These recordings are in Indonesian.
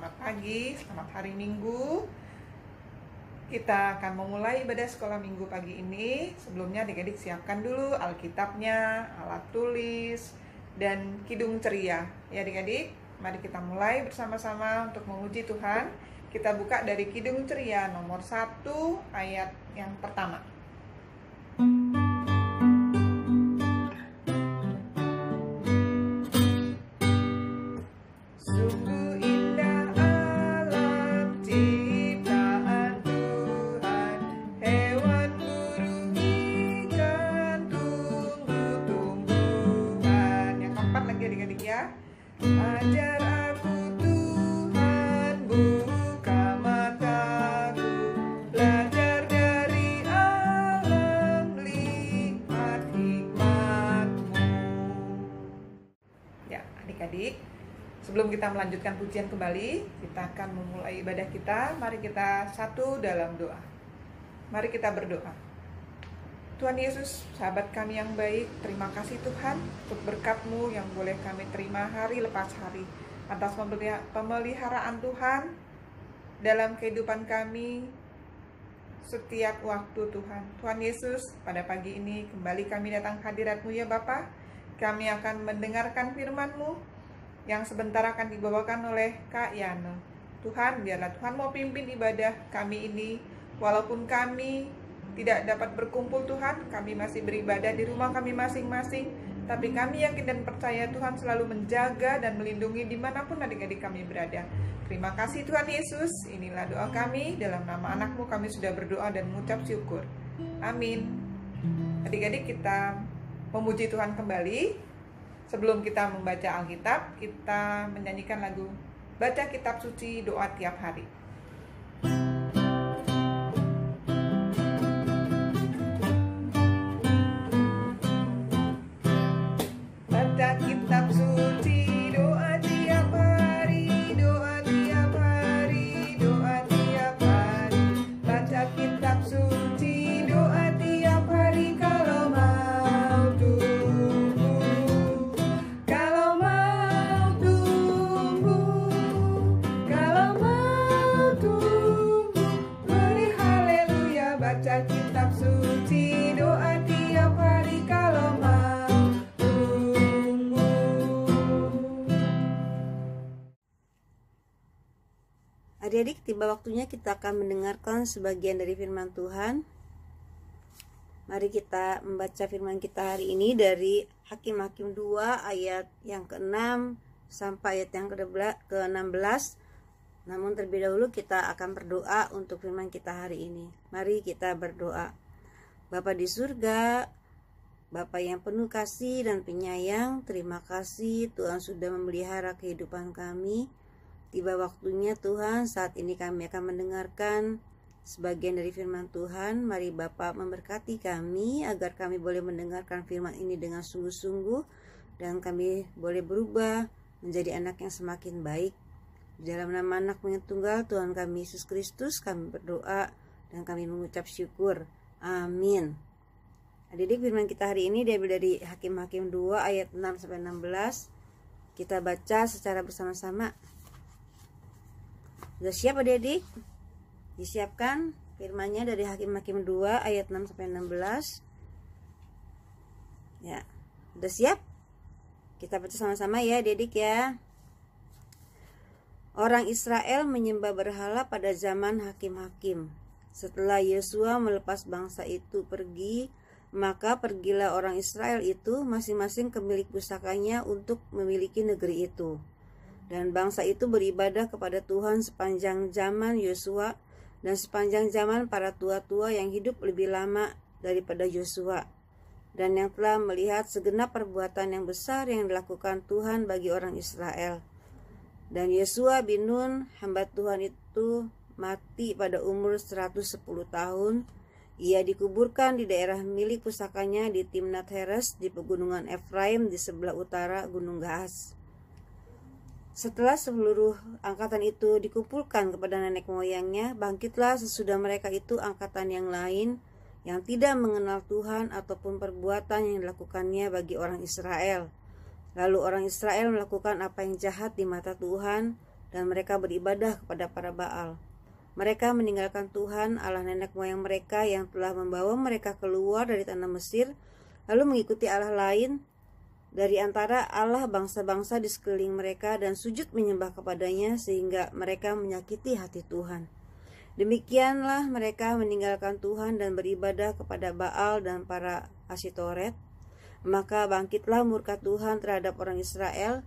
Selamat pagi, selamat hari Minggu. Kita akan memulai ibadah sekolah Minggu pagi ini. Sebelumnya adik-adik siapkan dulu Alkitabnya, alat tulis, dan kidung ceria. Ya adik-adik, mari kita mulai bersama-sama untuk memuji Tuhan. Kita buka dari kidung ceria nomor 1 ayat yang pertama. Ajar aku Tuhan, buka mataku, belajar dari alam, lihat hikmat-Mu. Ya, adik-adik, sebelum kita melanjutkan pujian kembali, kita akan memulai ibadah kita. Mari kita satu dalam doa. Mari kita berdoa. Tuhan Yesus, sahabat kami yang baik, terima kasih Tuhan untuk berkat-Mu yang boleh kami terima hari lepas hari, atas pemeliharaan Tuhan dalam kehidupan kami setiap waktu Tuhan. Tuhan Yesus, pada pagi ini kembali kami datang hadirat-Mu ya Bapa. Kami akan mendengarkan firman-Mu yang sebentar akan dibawakan oleh Kak Yana. Tuhan, biarlah Tuhan mau pimpin ibadah kami ini, walaupun kami tidak dapat berkumpul Tuhan, kami masih beribadah di rumah kami masing-masing, tapi kami yakin dan percaya Tuhan selalu menjaga dan melindungi dimanapun adik-adik kami berada. Terima kasih Tuhan Yesus, inilah doa kami, dalam nama anak-Mu kami sudah berdoa dan mengucap syukur. Amin. Adik-adik, kita memuji Tuhan kembali. Sebelum kita membaca Alkitab, kita menyanyikan lagu Baca Kitab Suci Doa Tiap Hari. Kitab suci, doa tiap hari, doa tiap hari, doa tiap hari. Baca kitab suci, doa tiap hari kalau mau tumbuh, kalau mau tumbuh, kalau mau tumbuh. Beri haleluya, baca kitab suci, doa tiap hari kalau mau. Adik-adik, tiba waktunya kita akan mendengarkan sebagian dari firman Tuhan. Mari kita membaca firman kita hari ini dari Hakim-Hakim 2 ayat yang ke-6 sampai ayat yang ke-16. Namun terlebih dahulu kita akan berdoa untuk firman kita hari ini. Mari kita berdoa. Bapa di surga, Bapa yang penuh kasih dan penyayang, terima kasih Tuhan sudah memelihara kehidupan kami. Tiba waktunya Tuhan, saat ini kami akan mendengarkan sebagian dari firman Tuhan. Mari Bapa memberkati kami agar kami boleh mendengarkan firman ini dengan sungguh-sungguh dan kami boleh berubah menjadi anak yang semakin baik. Di dalam nama anak-Mu yang tunggal, Tuhan kami Yesus Kristus, kami berdoa dan kami mengucap syukur. Amin. Adik-adik, firman kita hari ini diambil dari Hakim-Hakim 2 ayat 6-16. Kita baca secara bersama-sama. Sudah siap adik-adik? Disiapkan firmannya dari Hakim-Hakim 2 ayat 6-16. Ya, sudah siap? Kita baca sama-sama ya adik-adik ya. Orang Israel menyembah berhala pada zaman Hakim-Hakim. Setelah Yosua melepas bangsa itu pergi, maka pergilah orang Israel itu masing-masing ke milik pusakanya untuk memiliki negeri itu. Dan bangsa itu beribadah kepada Tuhan sepanjang zaman Yosua dan sepanjang zaman para tua-tua yang hidup lebih lama daripada Yosua, dan yang telah melihat segenap perbuatan yang besar yang dilakukan Tuhan bagi orang Israel. Dan Yosua bin Nun, hamba Tuhan itu, mati pada umur 110 tahun. Ia dikuburkan di daerah milik pusakanya di Timnat Heres di pegunungan Efraim di sebelah utara Gunung Gaas. Setelah seluruh angkatan itu dikumpulkan kepada nenek moyangnya, bangkitlah sesudah mereka itu angkatan yang lain yang tidak mengenal Tuhan ataupun perbuatan yang dilakukannya bagi orang Israel. Lalu orang Israel melakukan apa yang jahat di mata Tuhan, dan mereka beribadah kepada para Baal. Mereka meninggalkan Tuhan Allah nenek moyang mereka yang telah membawa mereka keluar dari tanah Mesir, lalu mengikuti Allah lain dari antara Allah bangsa-bangsa di sekeliling mereka dan sujud menyembah kepadanya, sehingga mereka menyakiti hati Tuhan. Demikianlah mereka meninggalkan Tuhan dan beribadah kepada Baal dan para Asitoret. Maka bangkitlah murka Tuhan terhadap orang Israel.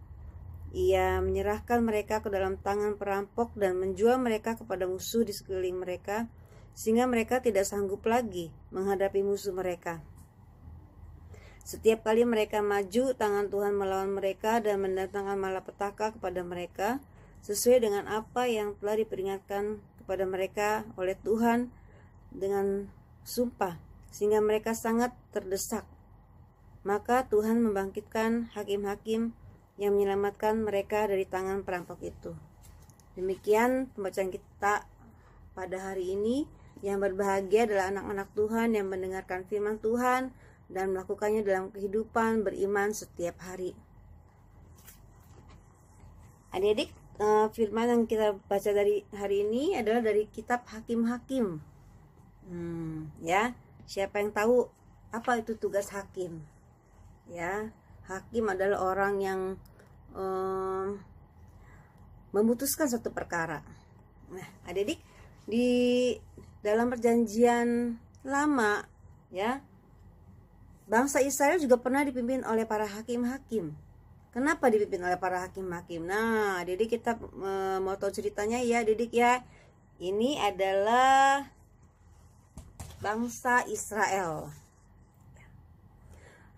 Ia menyerahkan mereka ke dalam tangan perampok dan menjual mereka kepada musuh di sekeliling mereka, sehingga mereka tidak sanggup lagi menghadapi musuh mereka. Setiap kali mereka maju, tangan Tuhan melawan mereka dan mendatangkan malapetaka kepada mereka, sesuai dengan apa yang telah diperingatkan kepada mereka oleh Tuhan dengan sumpah, sehingga mereka sangat terdesak. Maka Tuhan membangkitkan hakim-hakim yang menyelamatkan mereka dari tangan perampok itu. Demikian pembacaan kita pada hari ini. Yang berbahagia adalah anak-anak Tuhan yang mendengarkan firman Tuhan dan melakukannya dalam kehidupan beriman setiap hari. Adik-adik, firman yang kita baca dari hari ini adalah dari kitab Hakim-Hakim. Ya, siapa yang tahu apa itu tugas hakim? Ya, hakim adalah orang yang memutuskan suatu perkara. Nah, adik-adik, di dalam perjanjian lama, ya, bangsa Israel juga pernah dipimpin oleh para hakim-hakim. Kenapa dipimpin oleh para hakim-hakim? Nah, adik-adik, kita mau tahu ceritanya ya, adik-adik ya. Ini adalah bangsa Israel.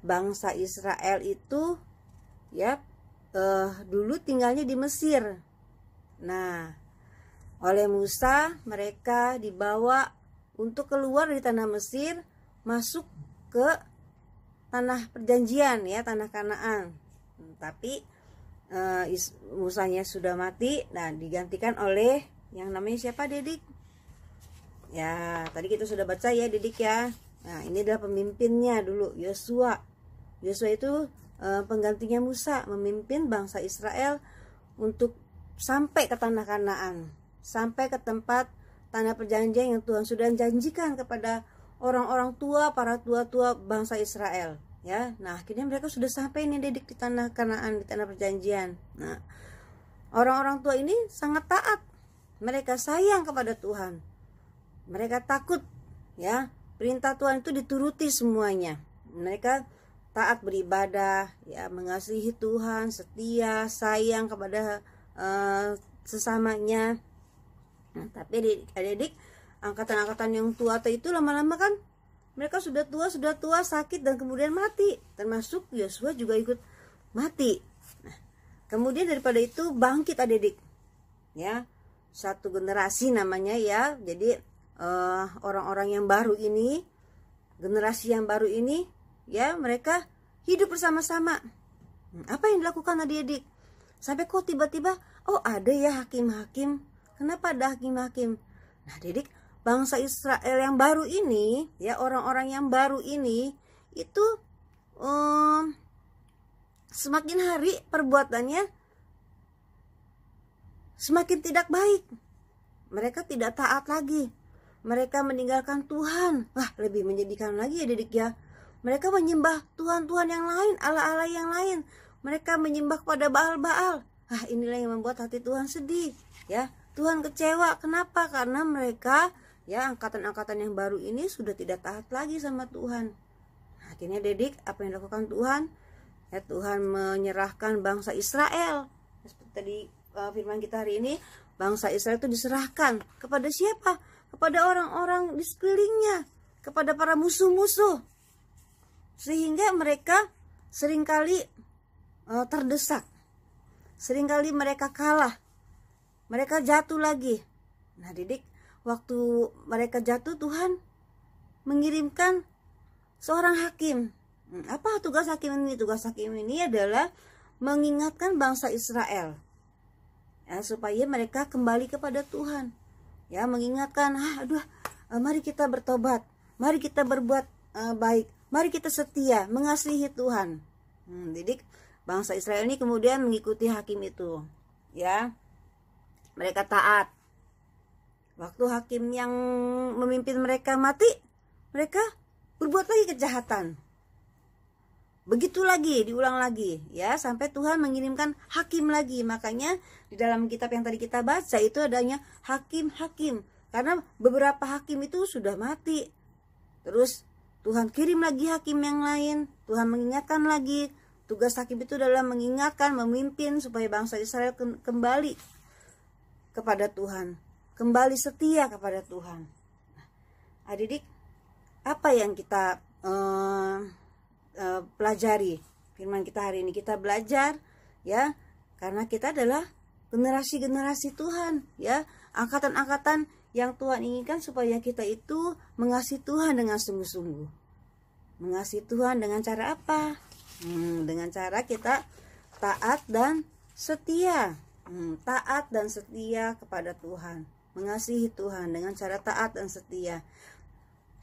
Bangsa Israel itu ya dulu tinggalnya di Mesir. Nah, oleh Musa mereka dibawa untuk keluar dari tanah Mesir, masuk ke tanah perjanjian, ya, tanah Kanaan. Tapi Musanya sudah mati, nah digantikan oleh yang namanya siapa, Dedik? Ya, tadi kita sudah baca ya, Dedik ya. Nah, ini adalah pemimpinnya dulu, Yosua. Yosua itu penggantinya Musa, memimpin bangsa Israel untuk sampai ke tanah Kanaan, sampai ke tempat tanah perjanjian yang Tuhan sudah janjikan kepada orang-orang tua, para tua-tua bangsa Israel, ya. Nah, akhirnya mereka sudah sampai nih, Dedik, di tanah Kanaan, di tanah perjanjian. Nah, orang-orang tua ini sangat taat. Mereka sayang kepada Tuhan. Mereka takut, ya. Perintah Tuhan itu dituruti semuanya. Mereka taat beribadah, ya, mengasihi Tuhan, setia, sayang kepada sesamanya. Nah, tapi adik-adik, angkatan-angkatan yang tua itu lama-lama kan mereka sudah tua, sakit dan kemudian mati. Termasuk Yosua juga ikut mati. Nah, kemudian daripada itu bangkit, adik-adik, ya, satu generasi namanya, ya. Jadi orang-orang yang baru ini, generasi yang baru ini, ya, mereka hidup bersama-sama. Apa yang dilakukan adik-adik? Sampai kok tiba-tiba, oh ada ya hakim-hakim. Kenapa ada hakim-hakim? Nah, adik-adik, bangsa Israel yang baru ini, ya, orang-orang yang baru ini itu semakin hari perbuatannya semakin tidak baik. Mereka tidak taat lagi. Mereka meninggalkan Tuhan. Wah, lebih menyedihkan lagi ya, adik-adik, ya. Mereka menyembah Tuhan-Tuhan yang lain, Allah-Allah yang lain. Mereka menyembah kepada Baal-Baal. Inilah yang membuat hati Tuhan sedih, ya. Tuhan kecewa. Kenapa? Karena mereka, ya, angkatan-angkatan yang baru ini sudah tidak taat lagi sama Tuhan. Akhirnya, Dedik, apa yang dilakukan Tuhan? Ya, Tuhan menyerahkan bangsa Israel. Seperti tadi firman kita hari ini, bangsa Israel itu diserahkan kepada siapa? Kepada orang-orang di sekelilingnya, kepada para musuh-musuh. Sehingga mereka seringkali terdesak. Seringkali mereka kalah. Mereka jatuh lagi. Nah, Dedik, waktu mereka jatuh, Tuhan mengirimkan seorang hakim. Apa tugas hakim ini? Tugas hakim ini adalah mengingatkan bangsa Israel, ya, supaya mereka kembali kepada Tuhan. Ya, mengingatkan, mari kita bertobat, mari kita berbuat baik, mari kita setia, mengasihi Tuhan. Didik, bangsa Israel ini kemudian mengikuti hakim itu, ya. mereka taat. Waktu hakim yang memimpin mereka mati, mereka berbuat lagi kejahatan. Begitu lagi, diulang lagi ya, sampai Tuhan mengirimkan hakim lagi. Makanya di dalam kitab yang tadi kita baca itu adanya hakim-hakim, karena beberapa hakim itu sudah mati. Terus Tuhan kirim lagi hakim yang lain. Tuhan mengingatkan lagi. Tugas hakim itu adalah mengingatkan, memimpin supaya bangsa Israel kembali kepada Tuhan, kembali setia kepada Tuhan. Adik-adik, apa yang kita pelajari firman kita hari ini? Kita belajar ya, karena kita adalah generasi-generasi Tuhan ya, angkatan-angkatan yang Tuhan inginkan supaya kita itu mengasihi Tuhan dengan sungguh-sungguh. Mengasihi Tuhan dengan cara apa? Dengan cara kita taat dan setia. Taat dan setia kepada Tuhan, mengasihi Tuhan dengan cara taat dan setia,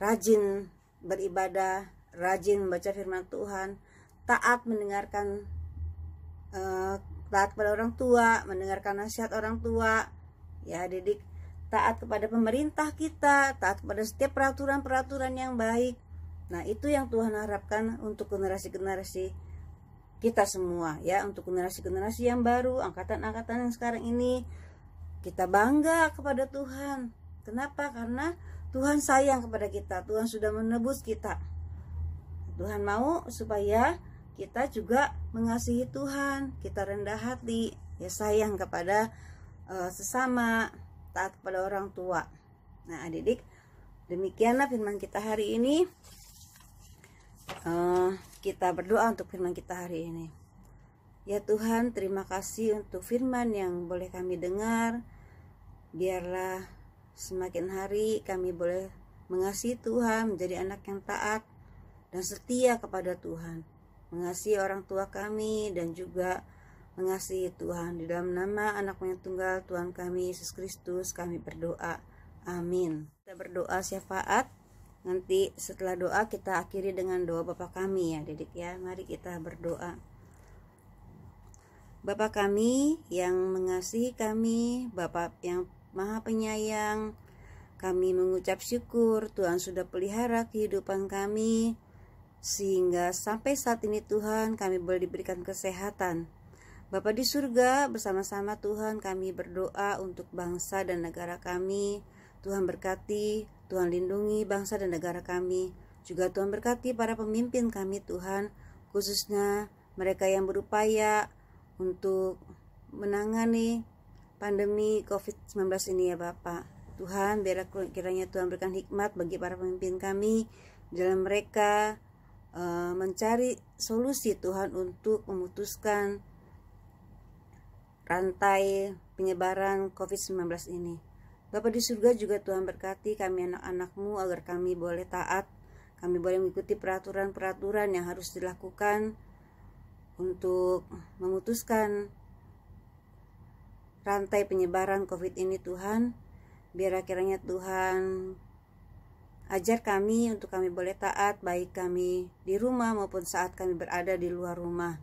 rajin beribadah, rajin membaca firman Tuhan, taat mendengarkan, taat pada orang tua, mendengarkan nasihat orang tua ya, didik, taat kepada pemerintah kita, taat kepada setiap peraturan-peraturan yang baik. Nah, itu yang Tuhan harapkan untuk generasi-generasi kita semua ya, untuk generasi-generasi yang baru, angkatan-angkatan yang sekarang ini. Kita bangga kepada Tuhan. Kenapa? Karena Tuhan sayang kepada kita. Tuhan sudah menebus kita. Tuhan mau supaya kita juga mengasihi Tuhan, kita rendah hati, ya, sayang kepada sesama, taat kepada orang tua. Nah, adik-adik, demikianlah firman kita hari ini. Kita berdoa untuk firman kita hari ini. Ya Tuhan, terima kasih untuk firman yang boleh kami dengar. Biarlah semakin hari kami boleh mengasihi Tuhan, menjadi anak yang taat dan setia kepada Tuhan, mengasihi orang tua kami dan juga mengasihi Tuhan. Di dalam nama Anak-Mu yang tunggal, Tuhan kami Yesus Kristus, kami berdoa. Amin. Kita berdoa syafaat. Nanti setelah doa kita akhiri dengan doa Bapa kami ya, Didik ya. Mari kita berdoa. Bapa kami yang mengasihi kami, Bapa yang Maha Penyayang, kami mengucap syukur Tuhan sudah pelihara kehidupan kami, sehingga sampai saat ini Tuhan kami boleh diberikan kesehatan. Bapa di surga, bersama-sama Tuhan kami berdoa untuk bangsa dan negara kami. Tuhan berkati, Tuhan lindungi bangsa dan negara kami. Juga Tuhan berkati para pemimpin kami Tuhan, khususnya mereka yang berupaya untuk menangani pandemi COVID-19 ini ya Bapak. Tuhan, biar kiranya Tuhan berikan hikmat bagi para pemimpin kami dalam mereka mencari solusi Tuhan untuk memutuskan rantai penyebaran COVID-19 ini. Bapa di surga, juga Tuhan berkati kami anak-anak-Mu agar kami boleh taat, kami boleh mengikuti peraturan-peraturan yang harus dilakukan untuk memutuskan rantai penyebaran COVID ini Tuhan. Biar kiranya Tuhan ajar kami untuk kami boleh taat, baik kami di rumah maupun saat kami berada di luar rumah.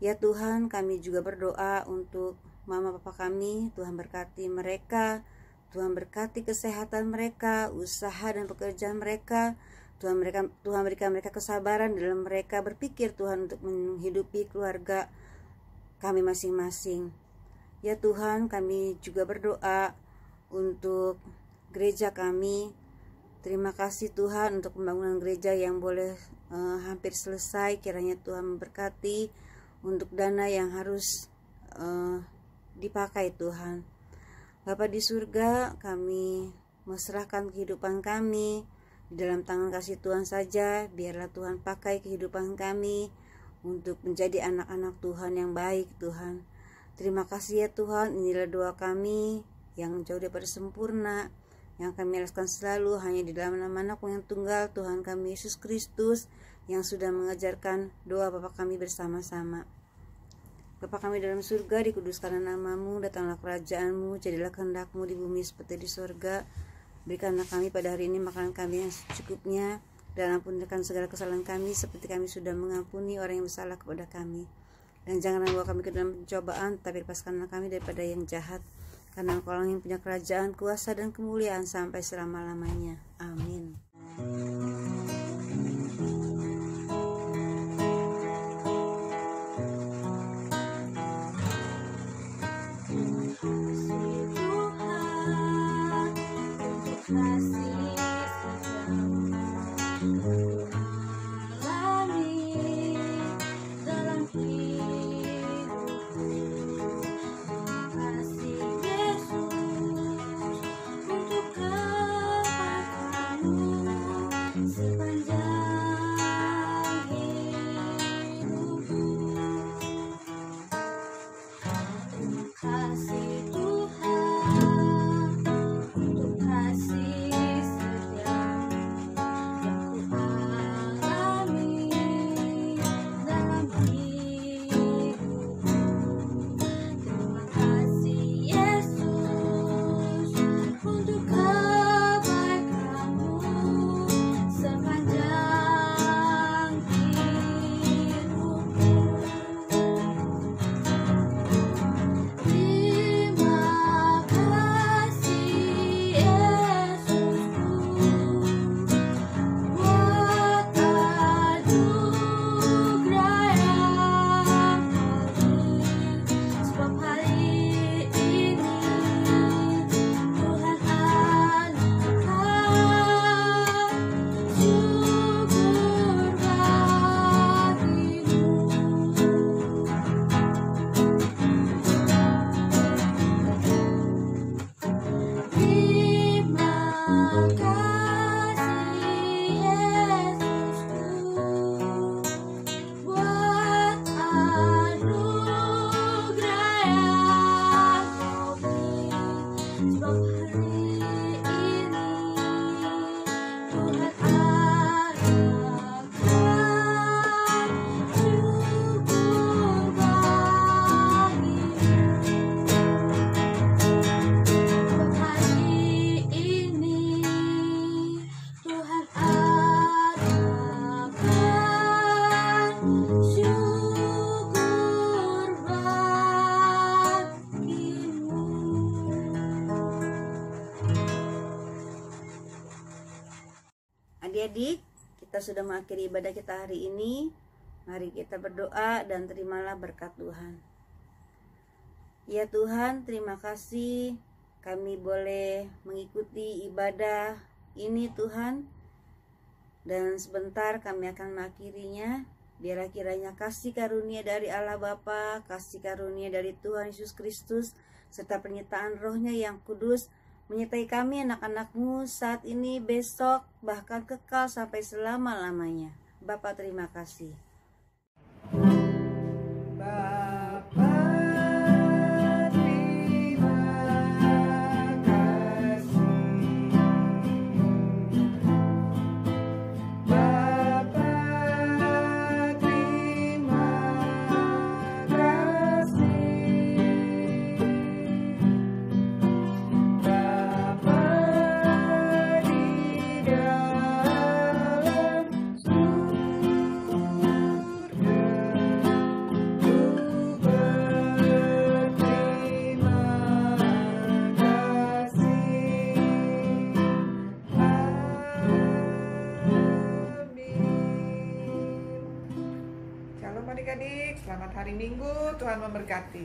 Ya Tuhan, kami juga berdoa untuk mama papa kami. Tuhan berkati mereka, Tuhan berkati kesehatan mereka, usaha dan pekerjaan mereka. Tuhan berikan mereka kesabaran dalam mereka berpikir Tuhan untuk menghidupi keluarga kami masing-masing. Ya Tuhan, kami juga berdoa untuk gereja kami. Terima kasih Tuhan untuk pembangunan gereja yang boleh hampir selesai. Kiranya Tuhan memberkati untuk dana yang harus dipakai Tuhan. Bapa di surga, kami menyerahkan kehidupan kami di dalam tangan kasih Tuhan saja. Biarlah Tuhan pakai kehidupan kami untuk menjadi anak-anak Tuhan yang baik Tuhan. Terima kasih ya Tuhan, inilah doa kami yang jauh daripada sempurna, yang kami lakukan selalu hanya di dalam nama Anak-Mu yang tunggal, Tuhan kami Yesus Kristus, yang sudah mengajarkan doa Bapa kami bersama-sama. Bapa kami dalam surga, dikuduskanlah nama-Mu, datanglah kerajaan-Mu, jadilah kehendak-Mu di bumi seperti di surga. Berikanlah kami pada hari ini makanan kami yang secukupnya, dan ampunikan segala kesalahan kami seperti kami sudah mengampuni orang yang bersalah kepada kami. Dan janganlah bawa kami ke dalam pencobaan, tapi lepaskanlah kami daripada yang jahat. karena Engkau yang punya kerajaan, kuasa, dan kemuliaan sampai selama-lamanya. Amin. Adik-adik, kita sudah mengakhiri ibadah kita hari ini. Mari kita berdoa dan terimalah berkat Tuhan. Ya Tuhan, terima kasih kami boleh mengikuti ibadah ini Tuhan. Dan sebentar kami akan mengakhirinya. Biarlah kiranya kasih karunia dari Allah Bapa, kasih karunia dari Tuhan Yesus Kristus, serta penyertaan Roh-Nya yang kudus menyertai kami anak-anak-Mu saat ini, besok, bahkan kekal sampai selama-lamanya. Bapa, terima kasih. Shalom adik-adik, selamat hari Minggu, Tuhan memberkati.